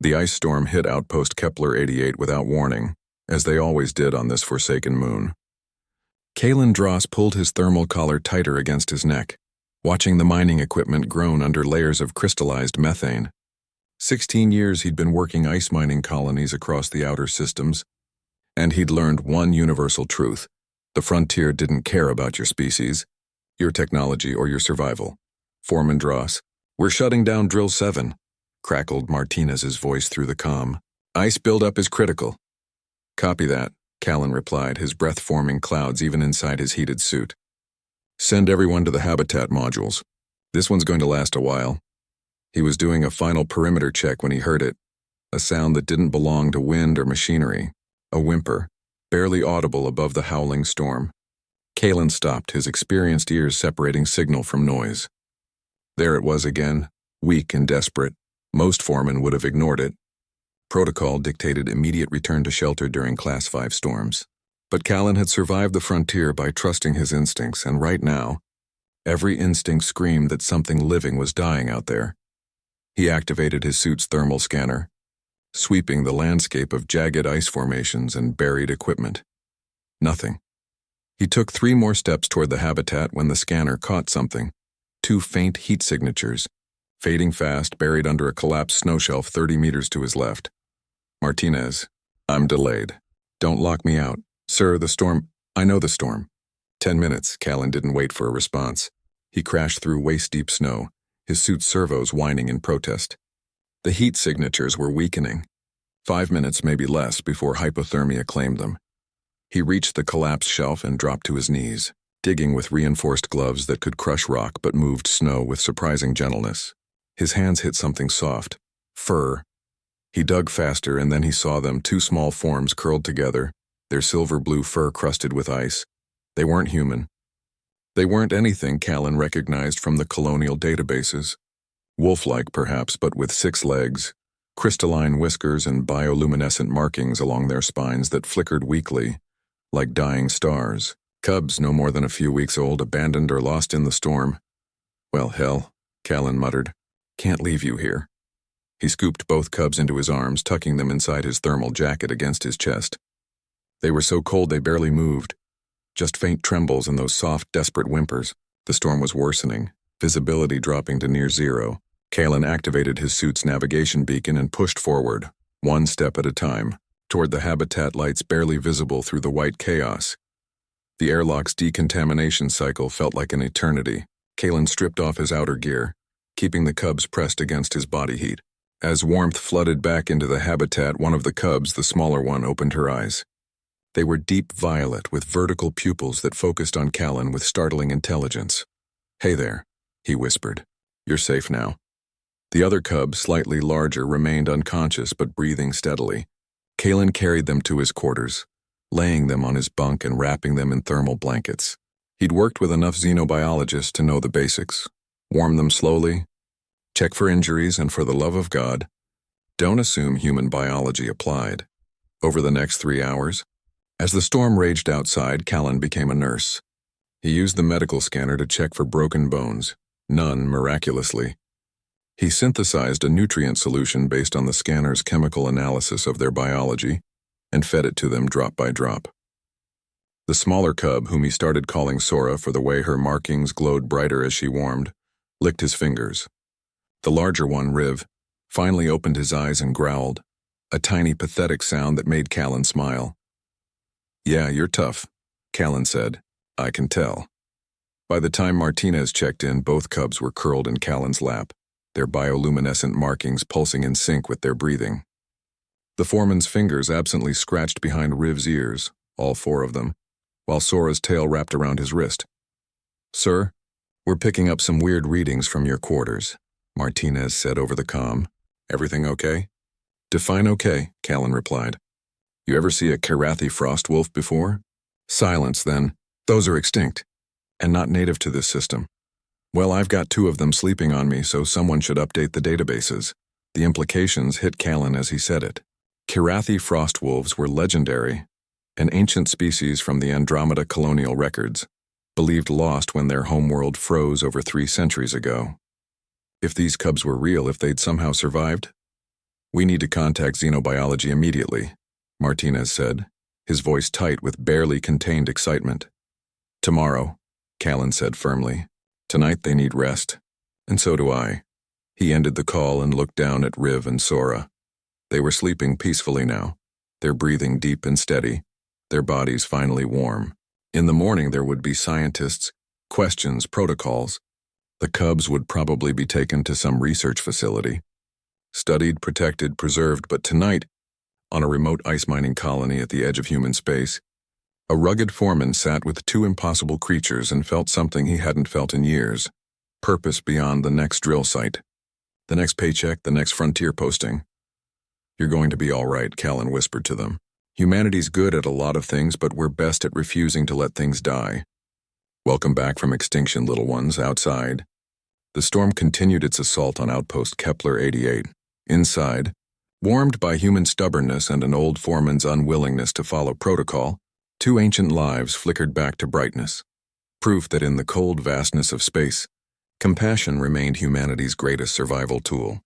The ice storm hit outpost Kepler 88 without warning, as they always did on this forsaken moon. Kalen Dross pulled his thermal collar tighter against his neck, watching the mining equipment groan under layers of crystallized methane. 16 years he'd been working ice mining colonies across the outer systems, and he'd learned one universal truth. The frontier didn't care about your species, your technology, or your survival. Foreman Dross, "We're shutting down Drill 7, crackled Martinez's voice through the comm. "Ice buildup is critical." "Copy that," Callan replied, his breath forming clouds even inside his heated suit. "Send everyone to the habitat modules. This one's going to last a while." He was doing a final perimeter check when he heard it, a sound that didn't belong to wind or machinery, a whimper, barely audible above the howling storm. Callan stopped, his experienced ears separating signal from noise. There it was again, weak and desperate. Most foremen would have ignored it. Protocol dictated immediate return to shelter during Class 5 storms. But Callan had survived the frontier by trusting his instincts, and right now, every instinct screamed that something living was dying out there. He activated his suit's thermal scanner, sweeping the landscape of jagged ice formations and buried equipment. Nothing. He took 3 more steps toward the habitat when the scanner caught something. 2 faint heat signatures, fading fast, buried under a collapsed snow shelf 30 meters to his left. "Martinez, I'm delayed. Don't lock me out." "Sir, the storm—" "I know the storm." 10 minutes, Callan didn't wait for a response. He crashed through waist-deep snow, his suit's servos whining in protest. The heat signatures were weakening. 5 minutes, maybe less, before hypothermia claimed them. He reached the collapsed shelf and dropped to his knees, digging with reinforced gloves that could crush rock but moved snow with surprising gentleness. His hands hit something soft. Fur. He dug faster, and then he saw them, 2 small forms curled together, their silver-blue fur crusted with ice. They weren't human. They weren't anything Callan recognized from the colonial databases. Wolf-like, perhaps, but with 6 legs, crystalline whiskers and bioluminescent markings along their spines that flickered weakly, like dying stars. Cubs no more than a few weeks old, abandoned or lost in the storm. "Well, hell," Callan muttered. "Can't leave you here." He scooped both cubs into his arms, tucking them inside his thermal jacket against his chest. They were so cold they barely moved. Just faint trembles and those soft, desperate whimpers. The storm was worsening, visibility dropping to near zero. Callan activated his suit's navigation beacon and pushed forward, 1 step at a time, toward the habitat lights barely visible through the white chaos. The airlock's decontamination cycle felt like an eternity. Callan stripped off his outer gear, keeping the cubs pressed against his body heat. As warmth flooded back into the habitat, one of the cubs, the smaller one, opened her eyes. They were deep violet with vertical pupils that focused on Callan with startling intelligence. "Hey there," he whispered. "You're safe now." The other cub, slightly larger, remained unconscious but breathing steadily. Callan carried them to his quarters, laying them on his bunk and wrapping them in thermal blankets. He'd worked with enough xenobiologists to know the basics. Warm them slowly, check for injuries, and for the love of God, don't assume human biology applied. Over the next 3 hours, as the storm raged outside, Callan became a nurse. He used the medical scanner to check for broken bones, none miraculously. He synthesized a nutrient solution based on the scanner's chemical analysis of their biology and fed it to them drop by drop. The smaller cub, whom he started calling Sora for the way her markings glowed brighter as she warmed, licked his fingers. The larger one, Riv, finally opened his eyes and growled, a tiny pathetic sound that made Callan smile. "Yeah, you're tough," Callan said. "I can tell." By the time Martinez checked in, both cubs were curled in Callan's lap, their bioluminescent markings pulsing in sync with their breathing. The foreman's fingers absently scratched behind Riv's ears, all 4 of them, while Sora's tail wrapped around his wrist. "Sir, we're picking up some weird readings from your quarters," Martinez said over the comm. "Everything okay?" "Define okay," Callan replied. "You ever see a Karathi frost wolf before?" "Silence, then. Those are extinct, and not native to this system." "Well, I've got 2 of them sleeping on me, so someone should update the databases." The implications hit Callan as he said it. Karathi frost wolves were legendary, an ancient species from the Andromeda colonial records, believed lost when their homeworld froze over 3 centuries ago. If these cubs were real, if they'd somehow survived? We need to contact xenobiology immediately, Martinez said, his voice tight with barely contained excitement. Tomorrow, Callan said firmly. Tonight they need rest. And so do I. He ended the call and looked down at Riv and Sora. They were sleeping peacefully now, their breathing deep and steady, their bodies finally warm. In the morning there would be scientists, questions, protocols. The cubs would probably be taken to some research facility. Studied, protected, preserved, but tonight, on a remote ice mining colony at the edge of human space, a rugged Foreman sat with two impossible creatures and felt something he hadn't felt in years. Purpose beyond the next drill site. The next paycheck, the next frontier posting. You're going to be all right, Callan whispered to them. Humanity's good at a lot of things, but we're best at refusing to let things die. Welcome back from extinction, little ones, outside. The storm continued its assault on outpost Kepler 88. Inside, warmed by human stubbornness and an old foreman's unwillingness to follow protocol, two ancient lives flickered back to brightness. Proof that in the cold vastness of space, compassion remained humanity's greatest survival tool.